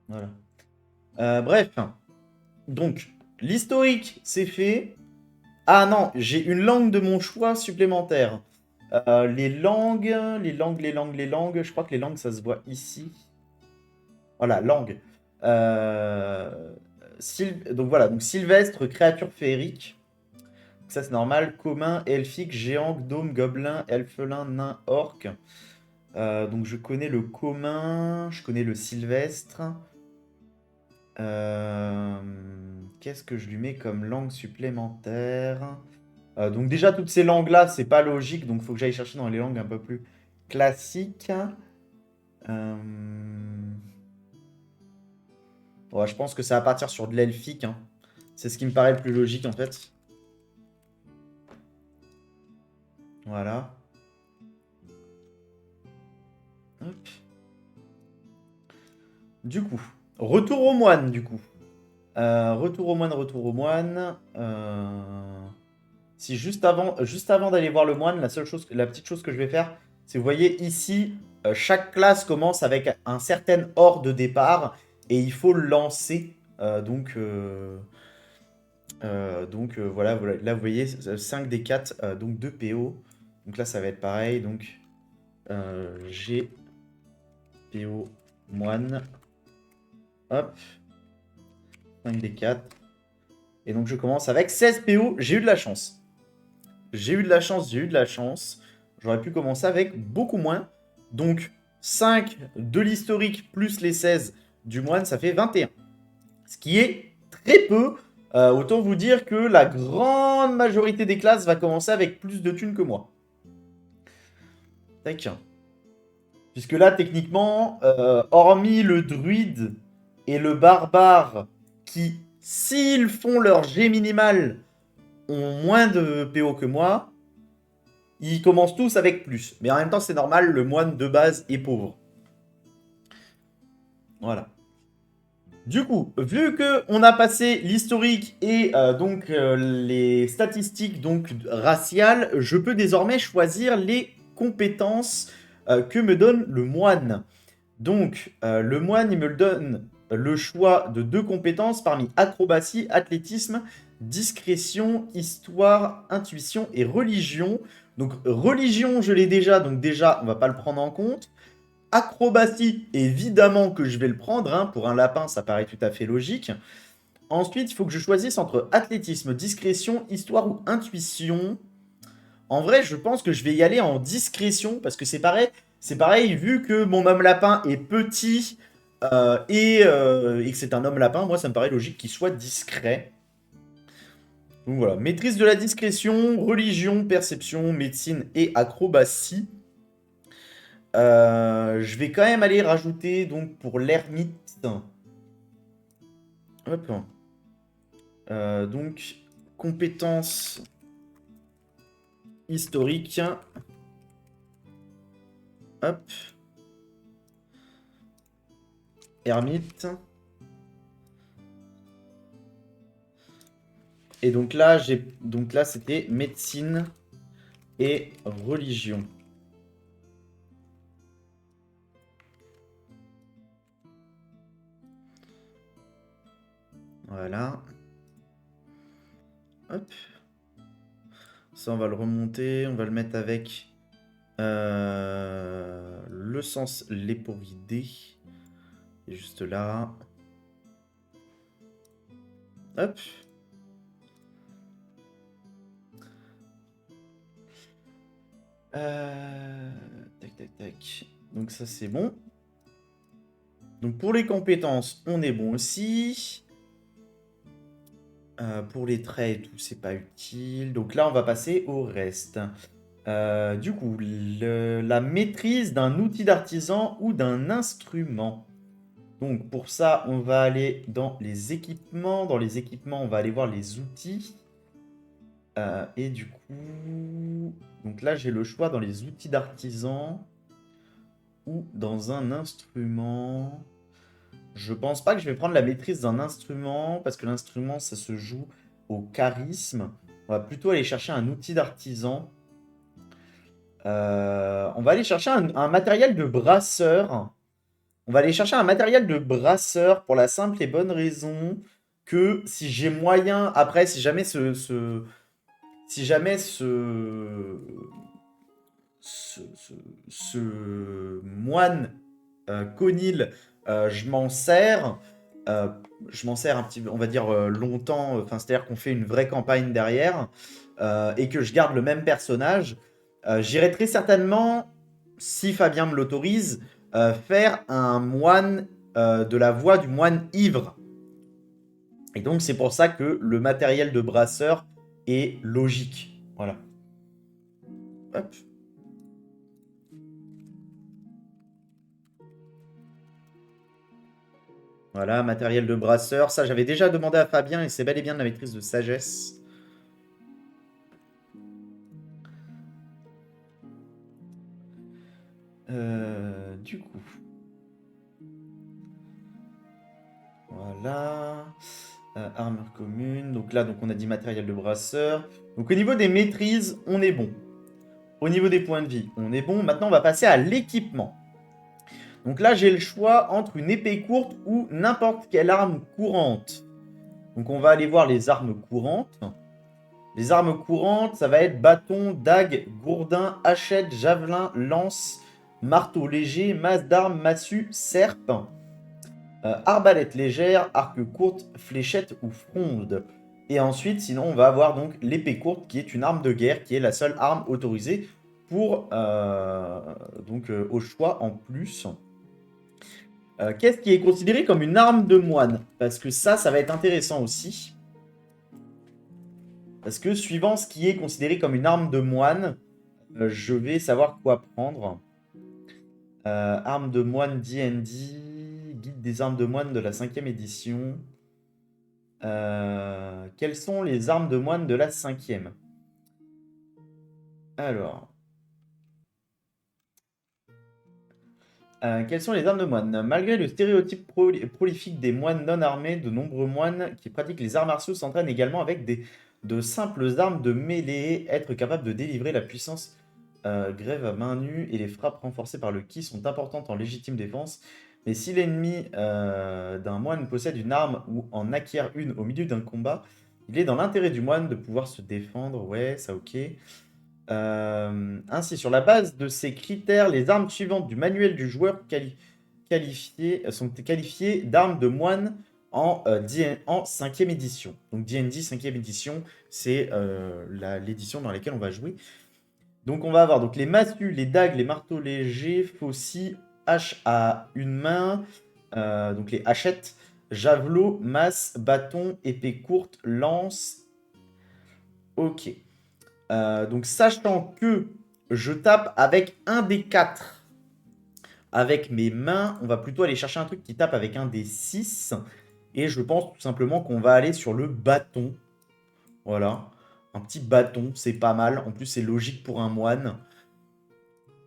Voilà. Bref, donc, l'historique, c'est fait. Ah non, j'ai une langue de mon choix supplémentaire. Les langues. Je crois que les langues, ça se voit ici. Voilà, langue. Euh, donc voilà, donc Sylvestre, créature féerique. Ça c'est normal. Commun, elfique, géant, gnome, gobelin, elfelin, nain, orc. Donc je connais le commun, je connais le Sylvestre. Qu'est-ce que je lui mets comme langue supplémentaire? Donc déjà, toutes ces langues-là, c'est pas logique, donc il faut que j'aille chercher dans les langues un peu plus classiques. Euh, ouais, je pense que ça va partir sur de l'elfique, hein. C'est ce qui me paraît le plus logique, en fait. Voilà. Hop. Du coup, retour aux moines, du coup. Retour aux moines, retour aux moines. Si juste avant d'aller voir le moine, la petite chose que je vais faire, c'est vous voyez ici, chaque classe commence avec un certain ordre de départ et il faut le lancer. Voilà, voilà, là vous voyez 5 des 4, donc 2 PO. Donc là ça va être pareil. Donc G, PO, moine. Hop, 5 des 4. Et donc je commence avec 16 PO. J'ai eu de la chance. J'ai eu de la chance, j'ai eu de la chance. J'aurais pu commencer avec beaucoup moins. Donc 5 de l'historique plus les 16 du moine, ça fait 21. Ce qui est très peu. Autant vous dire que la grande majorité des classes va commencer avec plus de thunes que moi. Tac. Puisque là, techniquement, hormis le druide et le barbare, qui, s'ils font leur G minimal, ont moins de PO que moi, ils commencent tous avec plus. Mais en même temps, c'est normal, le moine de base est pauvre. Voilà. Du coup, vu que on a passé l'historique et les statistiques donc raciales, je peux désormais choisir les compétences que me donne le moine. Donc, le moine, il me donne le choix de 2 compétences parmi acrobatie, athlétisme, discrétion, histoire, intuition et religion. Donc, religion, je l'ai déjà, donc déjà, on va pas le prendre en compte. Acrobatie, évidemment que je vais le prendre, hein, pour un lapin, ça paraît tout à fait logique. Ensuite, il faut que je choisisse entre athlétisme, discrétion, histoire ou intuition. En vrai, je pense que je vais y aller en discrétion, parce que c'est pareil, vu que mon homme lapin est petit et que c'est un homme lapin, moi ça me paraît logique qu'il soit discret. Donc voilà, maîtrise de la discrétion, religion, perception, médecine et acrobatie. Je vais quand même aller rajouter donc pour l'ermite. Hop. Donc compétences historiques. Hop. Ermite. Et donc là, c'était médecine et religion. Voilà. Hop. Ça, on va le remonter. On va le mettre avec le sens léporidé. Et juste là. Hop. Tac, tac, tac. Donc ça, c'est bon. Donc pour les compétences, on est bon aussi. Pour les traits et tout, c'est pas utile. Donc là, on va passer au reste. Du coup, la maîtrise d'un outil d'artisan ou d'un instrument. Donc pour ça, on va aller dans les équipements. Dans les équipements, on va aller voir les outils. Et du coup, donc là, j'ai le choix dans les outils d'artisan ou dans un instrument. Je pense pas que je vais prendre la maîtrise d'un instrument parce que l'instrument, ça se joue au charisme. On va plutôt aller chercher un outil d'artisan. On va aller chercher un matériel de brasseur. On va aller chercher un matériel de brasseur pour la simple et bonne raison que si j'ai moyen, après, si jamais ce moine Conil, euh, je m'en sers un petit peu, on va dire longtemps, enfin c'est-à-dire qu'on fait une vraie campagne derrière et que je garde le même personnage, j'irai très certainement, si Fabien me l'autorise, faire un moine de la voix du moine ivre. Et donc c'est pour ça que le matériel de brasseur est logique. Voilà. Hop. Voilà, matériel de brasseur. Ça, j'avais déjà demandé à Fabien et c'est bel et bien de la maîtrise de sagesse. Du coup. Voilà. Armure commune. Donc là, on a dit matériel de brasseur. Donc au niveau des maîtrises, on est bon. Au niveau des points de vie, on est bon. Maintenant, on va passer à l'équipement. Donc là, j'ai le choix entre une épée courte ou n'importe quelle arme courante. Donc on va aller voir les armes courantes. Les armes courantes, ça va être bâton, dague, gourdin, hachette, javelin, lance, marteau léger, masse d'armes, massue, serpe, arbalète légère, arc courte, fléchette ou fronde. Et ensuite, sinon, on va avoir donc l'épée courte qui est une arme de guerre, qui est la seule arme autorisée pour au choix en plus. Qu'est-ce qui est considéré comme une arme de moine? Parce que ça va être intéressant aussi. Parce que suivant ce qui est considéré comme une arme de moine, je vais savoir quoi prendre. Arme de moine D&D, guide des armes de moine de la 5e édition. Quelles sont les armes de moine de la 5e? Alors. Quelles sont les armes de moine? Malgré le stéréotype prolifique des moines non armés, de nombreux moines qui pratiquent les arts martiaux s'entraînent également avec de simples armes de mêlée. Être capable de délivrer la puissance grève à main nue et les frappes renforcées par le ki sont importantes en légitime défense. Mais si l'ennemi d'un moine possède une arme ou en acquiert une au milieu d'un combat, il est dans l'intérêt du moine de pouvoir se défendre. Ouais, ça ok. Ainsi, sur la base de ces critères, les armes suivantes du manuel du joueur sont qualifiées d'armes de moine en 5e édition. Donc D&D 5e édition, c'est l'édition dans laquelle on va jouer. Donc on va avoir donc les massues, les dagues, les marteaux légers, faucilles, haches à une main, donc les hachettes, javelot, masse, bâton, épée courte, lance. Ok. Donc sachant que je tape avec un des 4 avec mes mains, on va plutôt aller chercher un truc qui tape avec un des 6. Et je pense tout simplement qu'on va aller sur le bâton. Voilà. Un petit bâton, c'est pas mal. En plus, c'est logique pour un moine.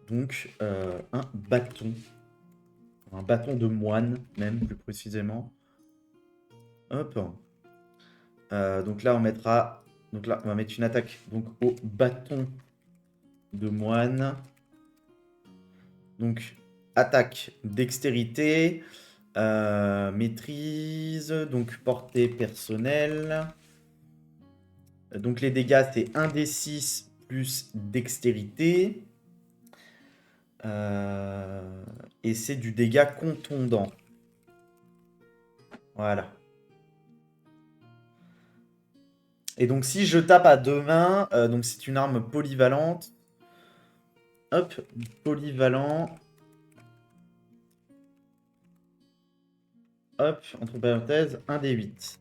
Donc, un bâton. Un bâton de moine, même plus précisément. Hop. Donc là, on mettra... Donc là, on va mettre une attaque donc, au bâton de moine. Donc, attaque, dextérité, maîtrise, donc portée personnelle. Donc les dégâts, c'est 1 des 6 plus dextérité. Et c'est du dégât contondant. Voilà. Et donc si je tape à deux mains, donc c'est une arme polyvalente. Hop, polyvalent. Hop, entre parenthèses, 1 des 8.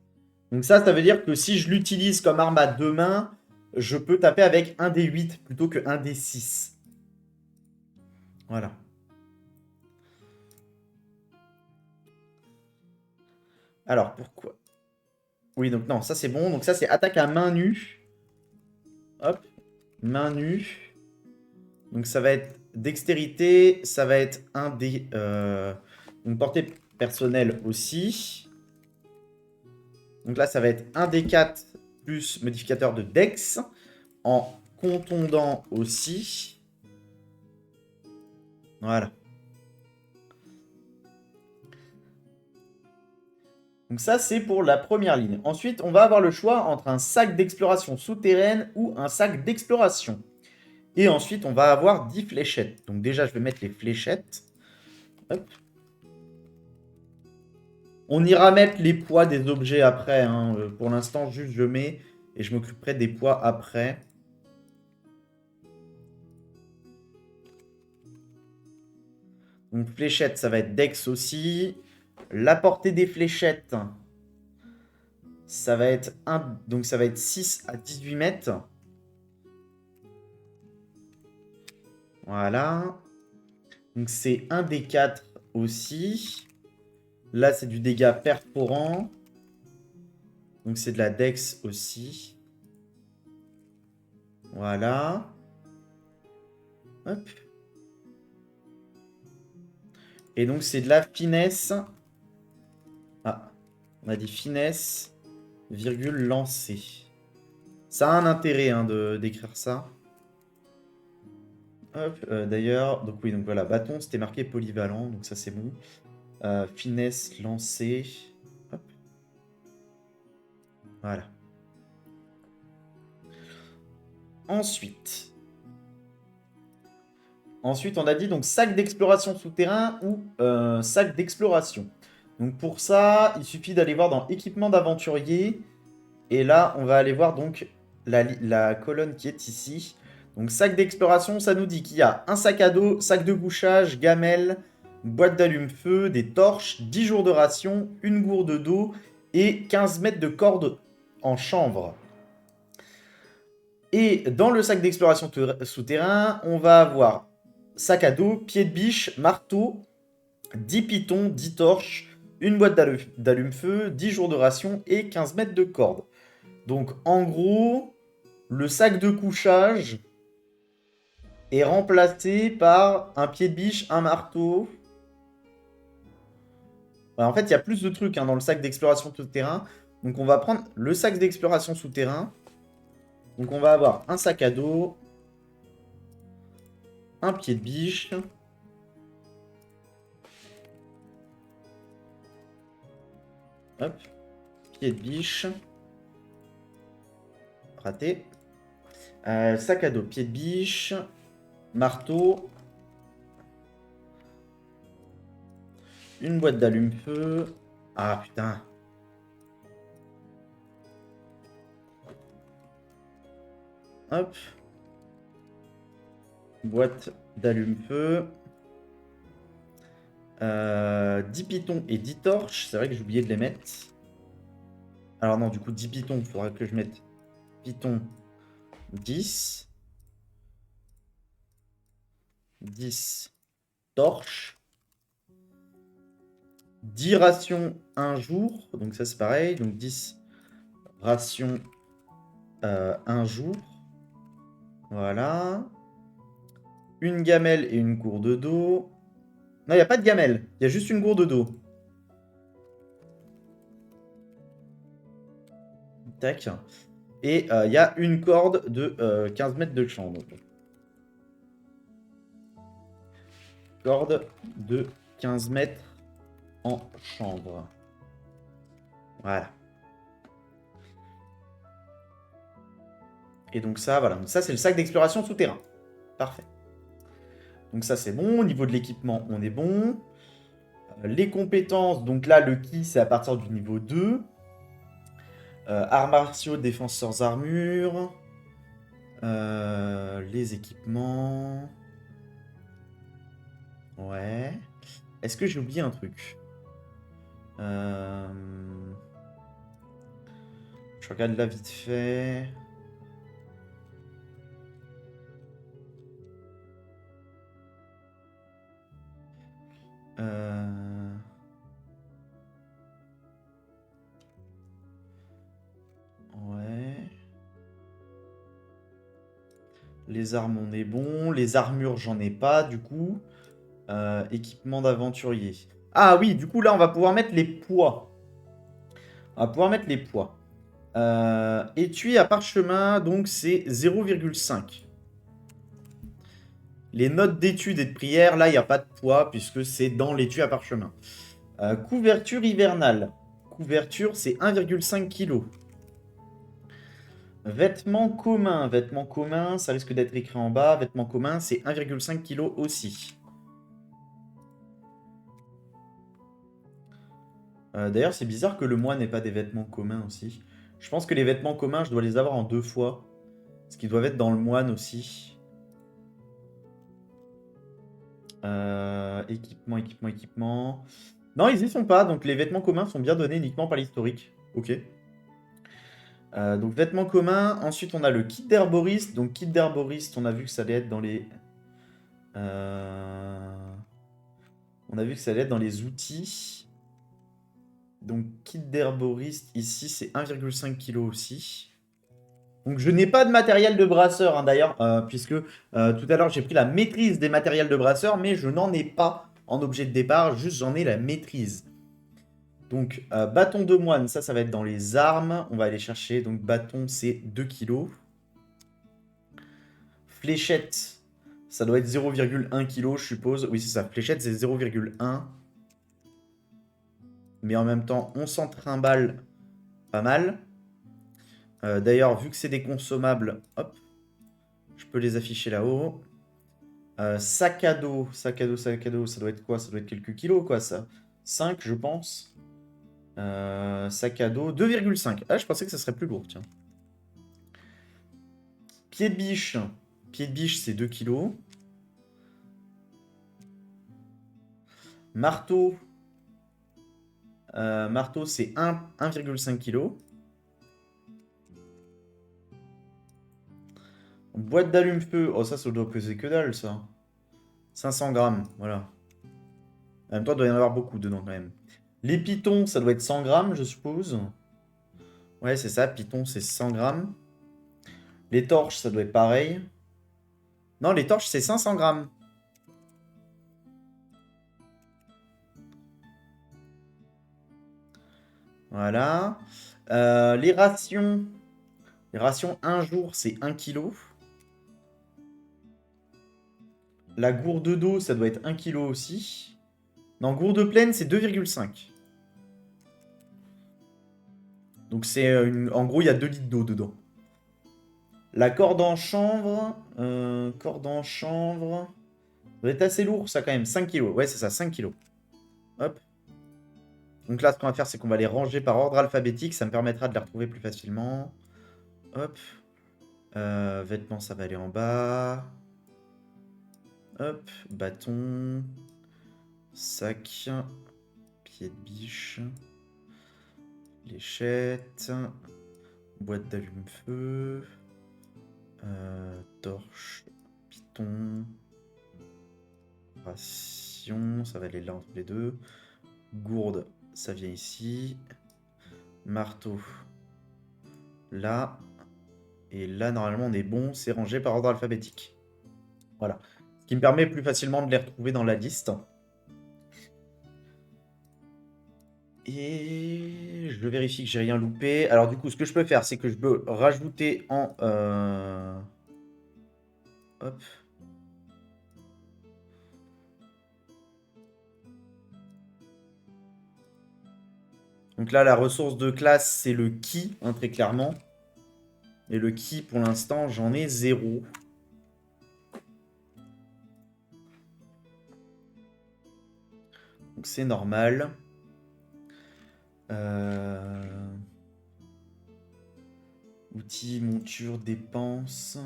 Donc ça veut dire que si je l'utilise comme arme à deux mains, je peux taper avec 1 des 8 plutôt que 1 des 6. Voilà. Alors, pourquoi? Oui, donc non, ça c'est bon. Donc ça c'est attaque à main nue. Hop, main nue. Donc ça va être dextérité, ça va être un des... donc portée personnelle aussi. Donc là ça va être un des 4 plus modificateur de dex. En contondant aussi. Voilà. Donc ça, c'est pour la première ligne. Ensuite, on va avoir le choix entre un sac d'exploration souterraine ou un sac d'exploration. Et ensuite, on va avoir 10 fléchettes. Donc déjà, je vais mettre les fléchettes. Hop. On ira mettre les poids des objets après. Hein. Pour l'instant, juste je mets et je m'occuperai des poids après. Donc fléchettes, ça va être dex aussi. La portée des fléchettes, ça va être 6 à 18 mètres. Voilà. Donc c'est un des 4 aussi. Là, c'est du dégât perforant. Donc c'est de la dex aussi. Voilà. Hop. Et donc c'est de la finesse. Ah, on a dit finesse, virgule lancer. Ça a un intérêt hein, d'écrire ça. Hop, d'ailleurs, donc oui, donc voilà, bâton, c'était marqué polyvalent, donc ça c'est bon. Finesse, lancer. Hop. Voilà. Ensuite. Ensuite, on a dit donc sac d'exploration souterrain ou sac d'exploration. Donc pour ça, il suffit d'aller voir dans équipement d'aventurier. Et là, on va aller voir donc la colonne qui est ici. Donc sac d'exploration, ça nous dit qu'il y a un sac à dos, sac de couchage, gamelle, boîte d'allume-feu, des torches, 10 jours de ration, une gourde d'eau et 15 mètres de corde en chanvre. Et dans le sac d'exploration souterrain, on va avoir sac à dos, pied de biche, marteau, 10 pitons, 10 torches, une boîte d'allume-feu, 10 jours de ration et 15 mètres de corde. Donc en gros, le sac de couchage est remplacé par un pied de biche, un marteau. Alors, en fait, il y a plus de trucs hein, dans le sac d'exploration souterrain. Donc on va prendre le sac d'exploration souterrain. Donc on va avoir un sac à dos, un pied de biche. Hop, pied de biche. Raté. Sac à dos, pied de biche, marteau, une boîte d'allume-feu. Ah putain. Hop. Boîte d'allume-feu. 10 pitons et 10 torches. C'est vrai que j'ai oublié de les mettre. Alors non, du coup, 10 pitons, il faudra que je mette piton 10. 10 torches. 10 rations un jour. Donc ça, c'est pareil. Donc 10 rations un jour. Voilà. Une gamelle et une gourde d'eau. Non, il n'y a pas de gamelle. Il y a juste une gourde d'eau. Tac. Et il y a une corde de 15 mètres de champ. Donc. Corde de 15 mètres en chambre. Voilà. Et donc ça, voilà. Donc ça, c'est le sac d'exploration souterrain. Parfait. Donc ça, c'est bon. Au niveau de l'équipement, on est bon. Les compétences, donc là, le ki, c'est à partir du niveau 2. Arts martiaux, défenseurs armures. Les équipements. Ouais. Est-ce que j'ai oublié un truc Je regarde là vite fait. Ouais. Les armes, on est bon. Les armures, j'en ai pas, du coup. Équipement d'aventurier. Ah oui, du coup, là, on va pouvoir mettre les poids. On va pouvoir mettre les poids. Étui à parchemin, donc c'est 0,5. Les notes d'études et de prière, là, il n'y a pas de poids, puisque c'est dans l'étui à parchemin. Couverture hivernale. Couverture, c'est 1,5 kg. Vêtements communs. Vêtements communs, ça risque d'être écrit en bas. Vêtements communs, c'est 1,5 kg aussi. D'ailleurs, c'est bizarre que le moine n'ait pas des vêtements communs aussi. Je pense que les vêtements communs, je dois les avoir en 2 fois. Parce qu'ils doivent être dans le moine aussi. Équipement, équipement, équipement. Non, ils y sont pas. Donc les vêtements communs sont bien donnés uniquement par l'historique. Ok. Donc vêtements communs. Ensuite, on a le kit d'herboriste. Donc kit d'herboriste, on a vu que ça allait être dans les On a vu que ça allait être dans les outils. Donc, kit d'herboriste, ici, c'est 1,5 kg aussi. Donc, je n'ai pas de matériel de brasseur, hein, d'ailleurs, puisque tout à l'heure, j'ai pris la maîtrise des matériels de brasseur, mais je n'en ai pas en objet de départ, juste j'en ai la maîtrise. Donc, bâton de moine, ça va être dans les armes. On va aller chercher, donc bâton, c'est 2 kg. Fléchette, ça doit être 0,1 kg, je suppose. Oui, c'est ça, fléchette, c'est 0,1. Mais en même temps, on s'en trimballe pas mal. D'ailleurs, vu que c'est des consommables, hop, je peux les afficher là-haut. Sac à dos, ça doit être quoi? Ça doit être quelques kilos, quoi, ça. 5, je pense. Sac à dos, 2,5. Ah, je pensais que ça serait plus lourd, tiens. Pied de biche. Pied de biche, c'est 2 kilos. Marteau. Marteau, c'est 1,5 kg. Boîte d'allume-feu. Oh, ça doit peser que dalle, ça. 500 grammes, voilà. En même temps, il doit y en avoir beaucoup dedans, quand même. Les pitons, ça doit être 100 grammes, je suppose. Ouais, c'est ça, piton, c'est 100 grammes. Les torches, ça doit être pareil. Non, les torches, c'est 500 grammes. Voilà. Les rations. Les rations, un jour, c'est 1 kg. La gourde d'eau, ça doit être 1 kg aussi. Non, gourde pleine, c'est 2,5. Donc, c'est en gros, il y a 2 litres d'eau dedans. La corde en chanvre. Corde en chanvre. Ça doit être assez lourd, ça, quand même. 5 kg. Ouais, c'est ça, 5 kg. Hop. Donc là, ce qu'on va faire, c'est qu'on va les ranger par ordre alphabétique. Ça me permettra de les retrouver plus facilement. Hop. Vêtements, ça va aller en bas. Hop. Bâton. Sac. Pied de biche. Fléchette. Boîte d'allume-feu. Torche. Piton. Ration. Ça va aller là entre les deux. Gourde. Ça vient ici. Marteau. Là. Et là, normalement, on est bon. C'est rangé par ordre alphabétique. Voilà. Ce qui me permet plus facilement de les retrouver dans la liste. Et je vérifie que j'ai rien loupé. Alors du coup, ce que je peux faire, c'est que je peux rajouter en... Hop. Donc là, la ressource de classe, c'est le ki, hein, très clairement. Et le ki, pour l'instant, j'en ai 0. Donc c'est normal. Outils, monture, dépenses.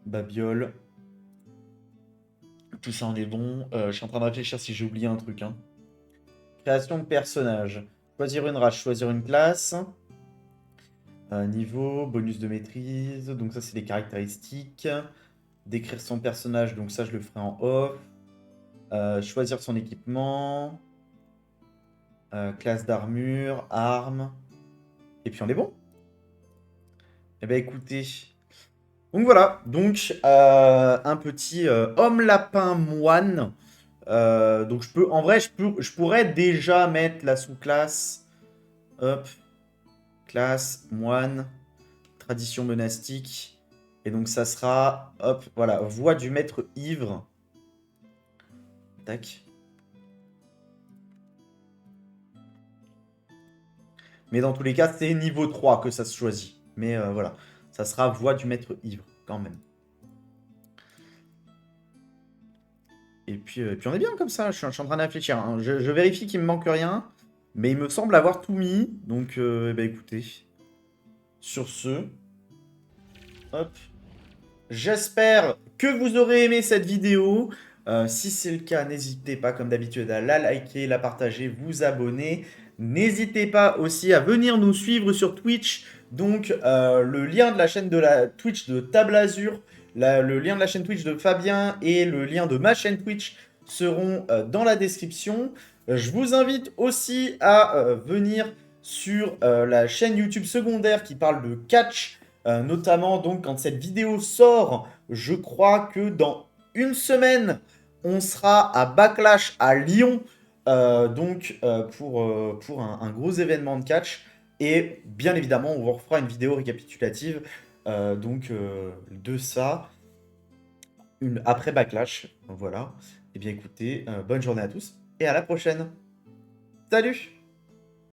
Babiole. Tout ça, on est bon. Je suis en train de réfléchir si j'ai oublié un truc, hein. Création de personnage. Choisir une race, choisir une classe. Niveau, bonus de maîtrise. Donc ça, c'est les caractéristiques. Décrire son personnage, donc ça, je le ferai en off. Choisir son équipement. Classe d'armure, armes. Et puis on est bon. Eh ben écoutez. Donc voilà, donc un petit homme lapin moine. Donc je peux, en vrai, je pourrais déjà mettre la sous-classe. Hop, classe moine, tradition monastique. Et donc ça sera, hop, voilà, voix du maître ivre. Tac. Mais dans tous les cas, c'est niveau 3 que ça se choisit. Mais voilà, ça sera voix du maître ivre, quand même. Et puis on est bien comme ça, je suis en train de réfléchir, hein. Je vérifie qu'il me manque rien, mais il me semble avoir tout mis. Donc, eh ben, écoutez, sur ce, hop, j'espère que vous aurez aimé cette vidéo. Si c'est le cas, n'hésitez pas, comme d'habitude, à la liker, la partager, vous abonner. N'hésitez pas aussi à venir nous suivre sur Twitch. Donc, le lien de la chaîne de la Twitch de Table Azur, Le lien de la chaîne Twitch de Fabien et le lien de ma chaîne Twitch seront dans la description. Je vous invite aussi à venir sur la chaîne YouTube secondaire qui parle de catch, notamment donc quand cette vidéo sort, je crois que dans une semaine, on sera à Backlash à Lyon, pour un gros événement de catch. Et bien évidemment, on vous refera une vidéo récapitulative de ça après Backlash. Voilà. Et bien écoutez, bonne journée à tous et à la prochaine. Salut!